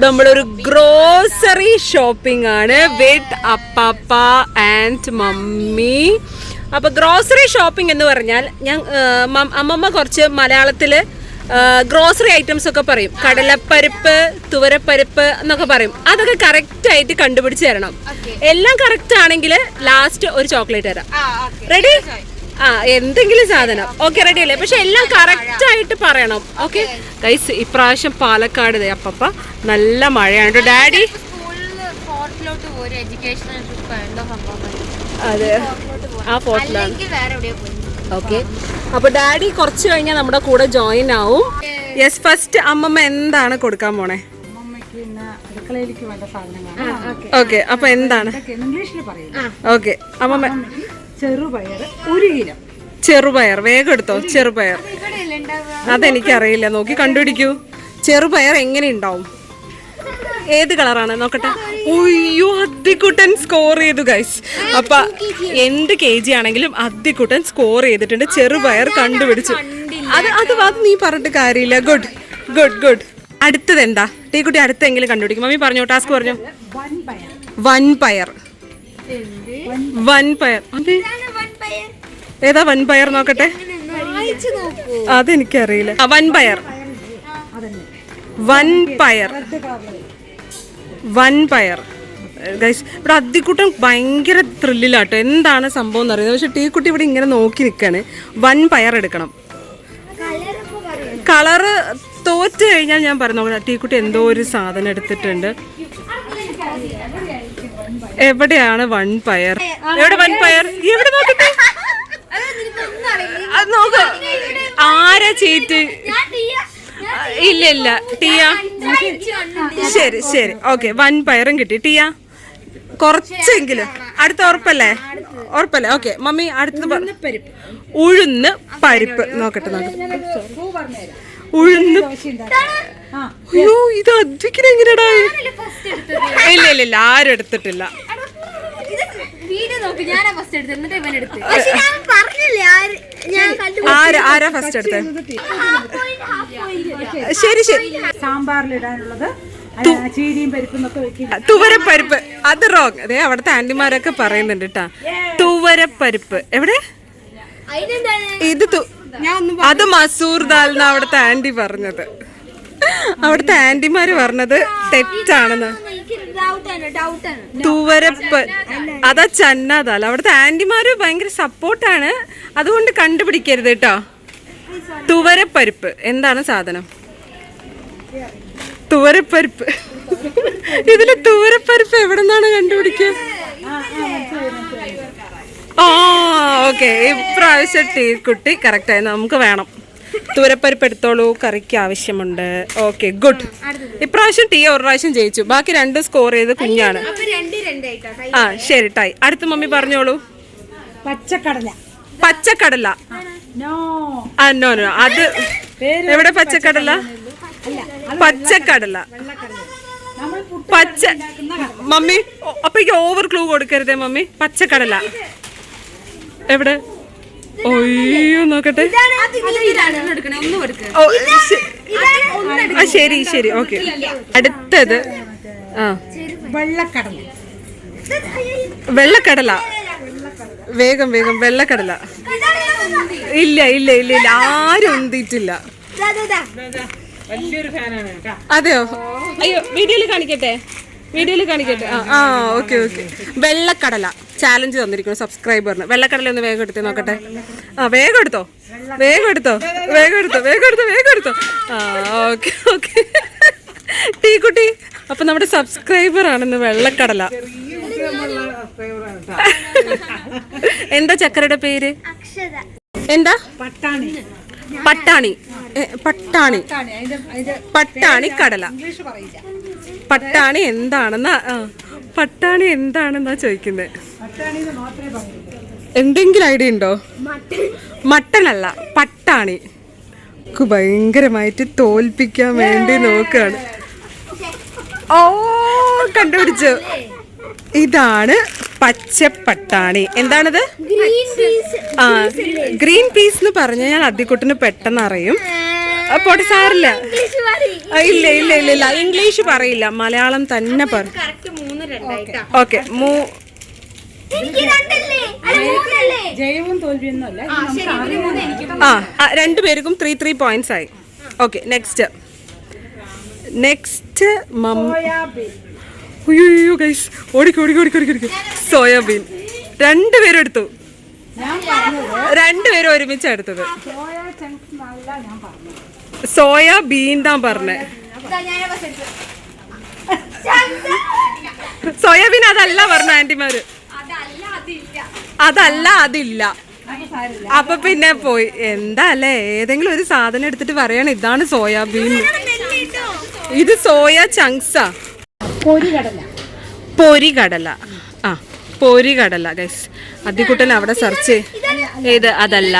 നമ്മളൊരു grocery shopping ആണ് വിത്ത് അപ്പാപ്പ and mummy. അപ്പൊ ഗ്രോസറി ഷോപ്പിംഗ് എന്ന് പറഞ്ഞാൽ അമ്മമ്മ കുറച്ച് മലയാളത്തില് ഗ്രോസറി ഐറ്റംസ് ഒക്കെ പറയും. കടലപ്പരിപ്പ്, തുവരപ്പരിപ്പ് എന്നൊക്കെ പറയും. അതൊക്കെ കറക്റ്റ് ആയിട്ട് കണ്ടുപിടിച്ച് തരണം. എല്ലാം കറക്റ്റ് ആണെങ്കിൽ ലാസ്റ്റ് ഒരു ചോക്ലേറ്റ് തരാം. റെഡി? എന്തെങ്കിലും സാധനം. ഓക്കെ, റെഡി അല്ലേ? പക്ഷെ എല്ലാം കറക്റ്റ് ആയിട്ട് പറയണം. ഓക്കെ ഗൈസ്, ഇപ്രാവശ്യം പാലക്കാട് അപ്പപ്പ നല്ല മഴയാണ്. ഡാഡി അതെ, ആ ഫോർട്ടിലാണ്. ഓക്കെ, അപ്പൊ ഡാഡി കുറച്ച് കഴിഞ്ഞാൽ നമ്മുടെ കൂടെ ജോയിൻ ആവും. യെസ്, ഫസ്റ്റ് അമ്മമ്മ എന്താണ് കൊടുക്കാൻ പോണേ? ഓക്കെ, അപ്പൊ എന്താണ്? ഓക്കെ അമ്മമ്മ, ചെറുപയർ 1 കിലോ. ചെറുപയർ വേഗം എടുത്തോ. ചെറുപയർ അതെനിക്കറിയില്ല, നോക്കി കണ്ടുപിടിക്കൂ. ചെറുപയർ എങ്ങനെ ഉണ്ടാവും? ഏത് കളറാണ് നോക്കട്ടെ. ഒയ്യോ, അദ്ദിക്കുട്ടൻ സ്കോർ ചെയ്തു ഗൈസ്. അപ്പൊ എന്ത് kg ആണെങ്കിലും അദ്ദിക്കുട്ടൻ സ്കോർ ചെയ്തിട്ടുണ്ട്. ചെറുപയർ കണ്ടുപിടിച്ചു. അത് നീ പറഞ്ഞിട്ട് കാര്യമില്ല. Good good good. അടുത്തത് എന്താ ടീക്കുട്ടി? അടുത്തെങ്കിലും കണ്ടുപിടിക്കും. മമ്മി പറഞ്ഞോ, ടാസ്ക് പറഞ്ഞോ. വൻപയർ. വൻപയർ ഏതാ? വൻപയർ നോക്കട്ടെ. അതെനിക്കറിയില്ല. വൻപയർ. വൻപയർ. വൻപയർ ഗൈസ്. ഇവിടെ അദ്ദിക്കുട്ടൻ ഭയങ്കര ത്രില്ലിലാട്ടോ. എന്താണ് സംഭവം എന്ന് അറിയുന്നത്. പക്ഷെ ടീക്കുട്ടി ഇവിടെ ഇങ്ങനെ നോക്കി നിൽക്കാണ്. വൻപയർ എടുക്കണം. കളറ് തോറ്റ് കഴിഞ്ഞാൽ ഞാൻ പറഞ്ഞു. ടീക്കുട്ടി എന്തോ ഒരു സാധനം എടുത്തിട്ടുണ്ട്. എവിടെയാണ് വൻപയർ? എവിടെ വൻപയർ? എവിടെ നോക്കട്ടെ. അത് നോക്ക്. ആരാ ചീറ്റ്? ഇല്ല ഇല്ല, ടിയ. ശരി ശരി, ഓക്കെ. വൻപയറും കിട്ടി. ടിയ കുറച്ചെങ്കിലും. അടുത്ത ഉറപ്പല്ലേ? ഉറപ്പല്ലേ? ഓക്കെ മമ്മി, അടുത്തത് ഉഴുന്ന് പരിപ്പ്. നോക്കട്ടെ ഉഴുന്ന്. അയ്യോ, ഇത് അദ്വിക്കിന് എങ്ങനെയാടാ? ഇല്ല ഇല്ല ഇല്ല, ആരും എടുത്തിട്ടില്ല. ആരാ ഫസ്റ്റ് എടുത്തത്? ശരി ശരി. സാമ്പാറിലിടാനുള്ളത് തുവരപ്പരിപ്പ്. അത് റോങ്. അതെ, അവിടുത്തെ ആന്റിമാരൊക്കെ പറയുന്നുണ്ട് കേട്ടാ. തുവരപ്പരിപ്പ് എവിടെ? ഇത് അത് മസൂർ ദാൽ എന്നാ അവിടുത്തെ ആന്റി പറഞ്ഞത്. അവിടുത്തെ ആന്റിമാര് പറഞ്ഞത് തെറ്റാണെന്ന്. തുവരപ്പ് അതാ ചന്ന ദാൽ. അവിടുത്തെ ആന്റിമാര് ഭയങ്കര സപ്പോർട്ടാണ്. അതുകൊണ്ട് കണ്ടുപിടിക്കരുത് കേട്ടോ. തുവരപ്പരിപ്പ് എന്താണ് സാധനം? തുവരപ്പരിപ്പ്. ഇതില് തുവരപ്പരിപ്പ് എവിടെ നിന്നാണ് കണ്ടുപിടിക്കുക? ഓക്കെ, ഇപ്രാവശ്യം ടീക്കുട്ടി കറക്റ്റായി. നമുക്ക് വേണം. തുവരപ്പരിപ്പ് എടുത്തോളൂ, കറിക്ക് ആവശ്യമുണ്ട്. Okay good. ഇപ്രാവശ്യം ടീ ഒരു പ്രാവശ്യം ജയിച്ചു. ബാക്കി 2 സ്കോർ ചെയ്ത് കുഞ്ഞാണ്. ശരി, ടൈ. അടുത്ത മമ്മി പറഞ്ഞോളൂ. പച്ചക്കടല. പച്ചക്കടല. നോ നോ, അത് എവിടെ? പച്ചക്കടല. പച്ചക്കടല. പച്ച മമ്മി, അപ്പൊ ഓവർ ക്ലൂ കൊടുക്കരുതേ മമ്മി. പച്ചക്കടല എവിടെ? ഒയ്യോ, നോക്കട്ടെ. ശരി ശരി, ഓക്കെ. അടുത്തത് വെള്ളക്കടല. വെള്ളക്കടല. വേഗം വേഗം. വെള്ളക്കടല. ഇല്ല ഇല്ല ഇല്ല ഇല്ല, ആരും ഉന്തിയിട്ടില്ല. അതെയോ? അയ്യോ, വീഡിയോയിൽ കാണിക്കട്ടെ. Okay okay. വെള്ളക്കടല ചാലഞ്ച് തന്നിരിക്കുന്നു സബ്സ്ക്രൈബറിന്. വെള്ളക്കടല ഒന്ന് വേഗം എടുത്ത് നോക്കട്ടെ. വേഗം എടുത്തോ. Okay okay. ടീക്കുട്ടി, അപ്പൊ നമ്മുടെ സബ്സ്ക്രൈബർ ആണെന്ന് വെള്ളക്കടല. എന്താ ചക്കരയുടെ പേര്? എന്താ? പട്ടാണി. പട്ടാണി. പട്ടാണി കടല. പട്ടാണി എന്താണെന്നാ ചോദിക്കുന്നത്. എന്തെങ്കിലും ഐഡിയ ഉണ്ടോ? മട്ടനല്ല, പട്ടാണി. ഭയങ്കരമായിട്ട് തോൽപ്പിക്കാൻ വേണ്ടി നോക്കുകയാണ്. കണ്ടുപിടിച്ചു. ഇതാണ് പച്ചപ്പട്ടാണി. എന്താണത്? ഗ്രീൻ പീസ് എന്ന് പറഞ്ഞാൽ അദ്ദിക്കുട്ടിന് പെട്ടെന്ന് അറിയും. പോട്ടെ, സാറില്ല. ഇല്ല ഇല്ല ഇല്ല ഇല്ല, ഇംഗ്ലീഷ് പറയില്ല, മലയാളം തന്നെ പറയും. ഓക്കെ, രണ്ടുപേർക്കും 3 points ആയി. ഓക്കെ, നെക്സ്റ്റ് അയ്യോ ഗൈസ്, ഓടിക്കോ. സോയാബീൻ രണ്ടുപേരും എടുത്തു, രണ്ടുപേരും ഒരുമിച്ചാണ് എടുത്തത്. സോയാബീൻ താൻ പറഞ്ഞേ. സോയാബീൻ അതല്ല പറഞ്ഞ ആന്റിമാര്, അതല്ല അതില്ല. അപ്പൊ പിന്നെ പോയി. എന്താ അല്ലേ, ഏതെങ്കിലും ഒരു സാധനം എടുത്തിട്ട് പറയണം ഇതാണ് സോയാബീൻ. ഇത് സോയ ചങ്ക്സാ. പൊരികടല. ആ, പൊരികടല ഗൈസ്. അദ്ദിക്കുട്ടൻ അവിടെ സെർച്ച് ചെയ്ത് അതല്ല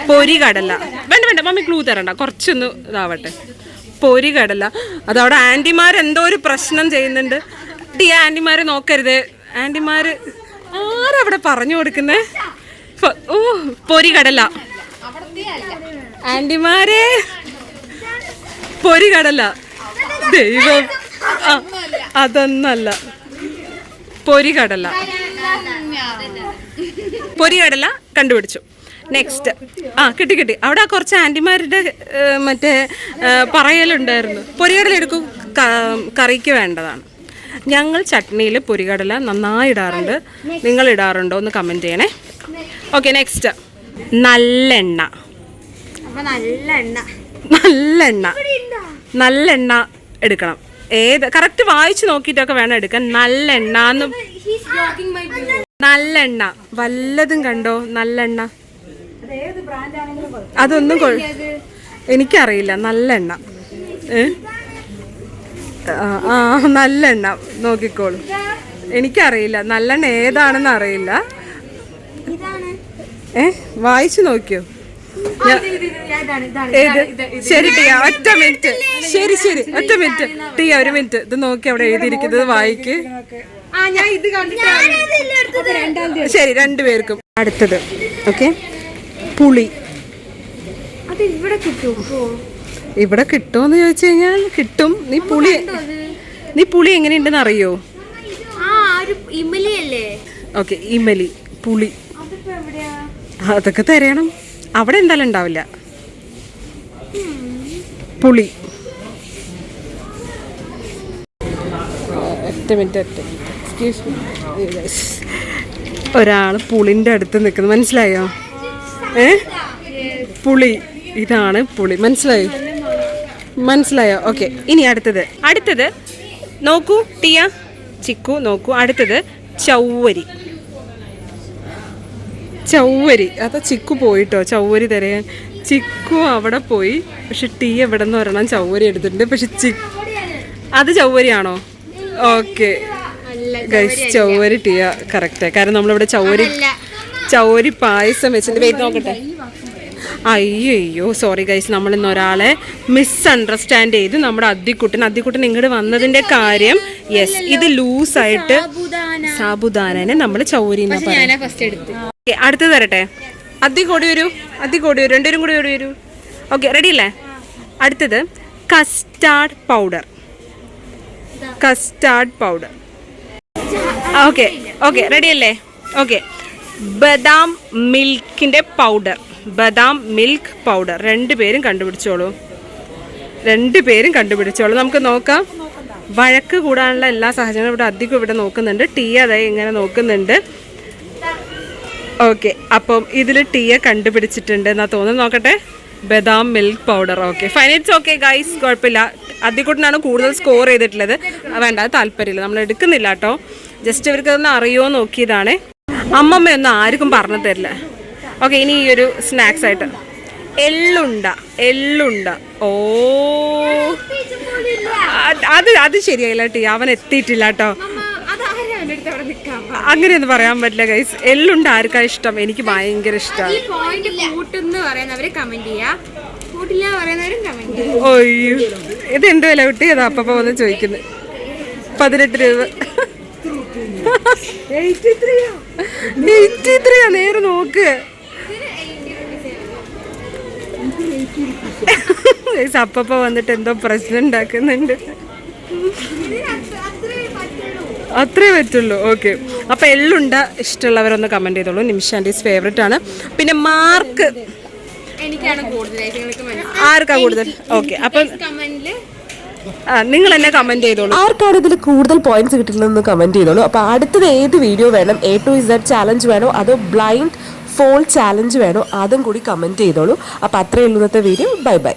പൊരികടല. വേണ്ട മമ്മി ക്ലൂ തരണ്ട, കുറച്ചൊന്ന് ഇതാവട്ടെ. പൊരികടല. അതവിടെ ആന്റിമാരെന്തോ ഒരു പ്രശ്നം ചെയ്യുന്നുണ്ട്. ഈ ആന്റിമാരെ നോക്കരുത്. ആന്റിമാര് ആരവിടെ പറഞ്ഞു കൊടുക്കുന്നേ? ഓ, പൊരികടല. ആന്റിമാരെ, പൊരികടല. ദൈവം, അതൊന്നല്ല. പൊരികടല കണ്ടുപിടിച്ചു. നെക്സ്റ്റ്. കിട്ടി. അവിടെ കുറച്ച് ആന്റിമാരുടെ മറ്റേ പറയലുണ്ടായിരുന്നു. പൊരികടല എടുക്കും, കറിക്ക് വേണ്ടതാണ്. ഞങ്ങൾ ചട്നിയിൽ പൊരികടല നന്നായി ഇടാറുണ്ട്. നിങ്ങൾ ഇടാറുണ്ടോ എന്ന് കമൻറ്റ് ചെയ്യണേ. Okay, next. നല്ലെണ്ണ എടുക്കണം. ഏത് കറക്റ്റ് വായിച്ചു നോക്കിയിട്ടൊക്കെ വേണം എടുക്കാൻ. നല്ലെണ്ണ വല്ലതും കണ്ടോ? നല്ലെണ്ണ അതൊന്നും എനിക്കറിയില്ല. നല്ലെണ്ണ നല്ലെണ്ണ നോക്കിക്കോളൂ. എനിക്കറിയില്ല നല്ലെണ്ണ ഏതാണെന്ന് അറിയില്ല. വായിച്ചു നോക്കിയോ? ശരി ടിയ, ഒറ്റ മിനിറ്റ്. ശരി ഒറ്റ മിനിറ്റ് ടിയ, ഒരു മിനിറ്റ്. ഇത് നോക്കി അവിടെ എഴുതിയിരിക്കുന്നത് വായിക്ക്. ശരി, രണ്ടുപേർക്കും. അടുത്തത്. ഓക്കെ, പുളി. ഇവിടെ കിട്ടുമോന്ന് ചോദിച്ചു കഴിഞ്ഞാൽ കിട്ടും. നീ പുളി എങ്ങനെയുണ്ടെന്ന് അറിയോ? ഓക്കെ, ഇമലി, പുളി. അതൊക്കെ തരയണം. അവിടെ എന്തായാലും ഉണ്ടാവില്ല. പുളി. എക്സ്ക്യൂസ് മീ, ഒരാൾ പുളിൻ്റെ അടുത്ത് നിൽക്കുന്നു. മനസ്സിലായോ? പുളി. ഇതാണ് പുളി. മനസ്സിലായോ? ഓക്കെ, ഇനി അടുത്തത് നോക്കൂ ടിയ, ചിക്കു നോക്കൂ. അടുത്തത് ചൗവരി. അതാ ചിക്കു പോയിട്ടോ ചൗവരി തരാൻ. ചിക്കു അവിടെ പോയി. പക്ഷെ ടീ എവിടെ നിന്ന് ഒരെണ്ണം ചൗവരി എടുത്തിട്ടുണ്ട്. പക്ഷെ അത് ചൗവരിയാണോ? ഓക്കെ ഗൈസ്, ചൗവരി ടീയ കറക്റ്റ്. കാരണം നമ്മളിവിടെ ചൗവരി പായസം വെച്ചിട്ട്. വെയിറ്റ് നോക്കട്ടെ. അയ്യോ സോറി ഗൈസ്, നമ്മളിന്ന് ഒരാളെ മിസ്അണ്ടർസ്റ്റാൻഡ് ചെയ്ത്. നമ്മുടെ അദ്ദിക്കുട്ടൻ ഇങ്ങോട്ട് വന്നതിന്റെ കാര്യം, യെസ്, ഇത് ലൂസായിട്ട് സാബുദാനെ നമ്മൾ ചൗവരി. അടുത്തത് തരട്ടെ. അദ്ദി കൂടി വരൂ, രണ്ടുപേരും കൂടി ഓടി വരൂ. ഓക്കെ, റെഡി അല്ലേ? അടുത്തത് കസ്റ്റാർഡ് പൗഡർ. ഓക്കെ റെഡി അല്ലേ? ഓക്കെ, ബദാം മിൽക്ക് പൗഡർ. രണ്ടുപേരും കണ്ടുപിടിച്ചോളൂ. നമുക്ക് നോക്കാം. വഴക്ക് കൂടാനുള്ള എല്ലാ സാഹചര്യങ്ങളും ഇവിടെ അധികം ഇവിടെ നോക്കുന്നുണ്ട്. ടീ അതായി ഇങ്ങനെ നോക്കുന്നുണ്ട്. ഓക്കെ, അപ്പം ഇതിൽ ടീയെ കണ്ടുപിടിച്ചിട്ടുണ്ട് എന്നാ തോന്നുന്നു. നോക്കട്ടെ. ബദാം milk powder. Okay, fine, it's okay guys, കുഴപ്പമില്ല. അദ്ദിക്കുട്ടനാണ് കൂടുതൽ സ്കോർ ചെയ്തിട്ടുള്ളത്. വേണ്ട, അത് താല്പര്യമില്ല, നമ്മൾ എടുക്കുന്നില്ല കേട്ടോ. ജസ്റ്റ് ഇവർക്ക് അതൊന്ന് അറിയുമോ നോക്കിയതാണ്. അമ്മമ്മയൊന്നും ആർക്കും പറഞ്ഞു തരില്ല. ഓക്കെ, ഇനി ഈ ഒരു സ്നാക്സ് ആയിട്ട് എള്ളുണ്ട. ഓ, അത് ശരിയായില്ല ടീ, അവൻ എത്തിയിട്ടില്ല കേട്ടോ. അങ്ങനെയൊന്നും പറയാൻ പറ്റില്ല ഗൈസ്. എള്ളുണ്ട് ആർക്കാ ഇഷ്ടം? എനിക്ക് ഭയങ്കര ഇഷ്ടമാണ്. ഒയ്യോ, ഇത് എന്ത് വില കുട്ടി? അതാ അപ്പ വന്ന് ചോദിക്കുന്നത്. 18 രൂപ. 83 നേരെ നോക്ക്. അപ്പപ്പ വന്നിട്ട് എന്തോ പ്രശ്നം ഉണ്ടാക്കുന്നുണ്ട്. അത്രേ പറ്റുള്ളൂ. ഓക്കെ, അപ്പൊ എള്ളുണ്ട ഇഷ്ടമുള്ളവരൊന്ന് കമന്റ് ചെയ്തോളൂ. നിമിഷ ആൻറ്റീസ് ഫേവറേറ്റ് ആണ്. പിന്നെ മാർക്ക് ആർക്കാ കൂടുതൽ? ഓക്കെ, അപ്പൊ നിങ്ങൾ എന്നെ കമന്റ് ചെയ്തോളൂ. ആർക്കാണ് ഇതിൽ കൂടുതൽ പോയിന്റ്സ് കിട്ടുന്നതെന്ന് കമന്റ് ചെയ്തോളൂ. അപ്പൊ അടുത്തത് ഏത് വീഡിയോ വേണം, A to Z ചാലഞ്ച് വേണോ അതോ ബ്ലൈൻഡ് ഫോൾ ചാലഞ്ച് വേണോ, അതും കൂടി കമന്റ് ചെയ്തോളൂ. അപ്പൊ അത്രയേ ഉള്ളൂ ഇന്നത്തെ വീഡിയോ. Bye bye.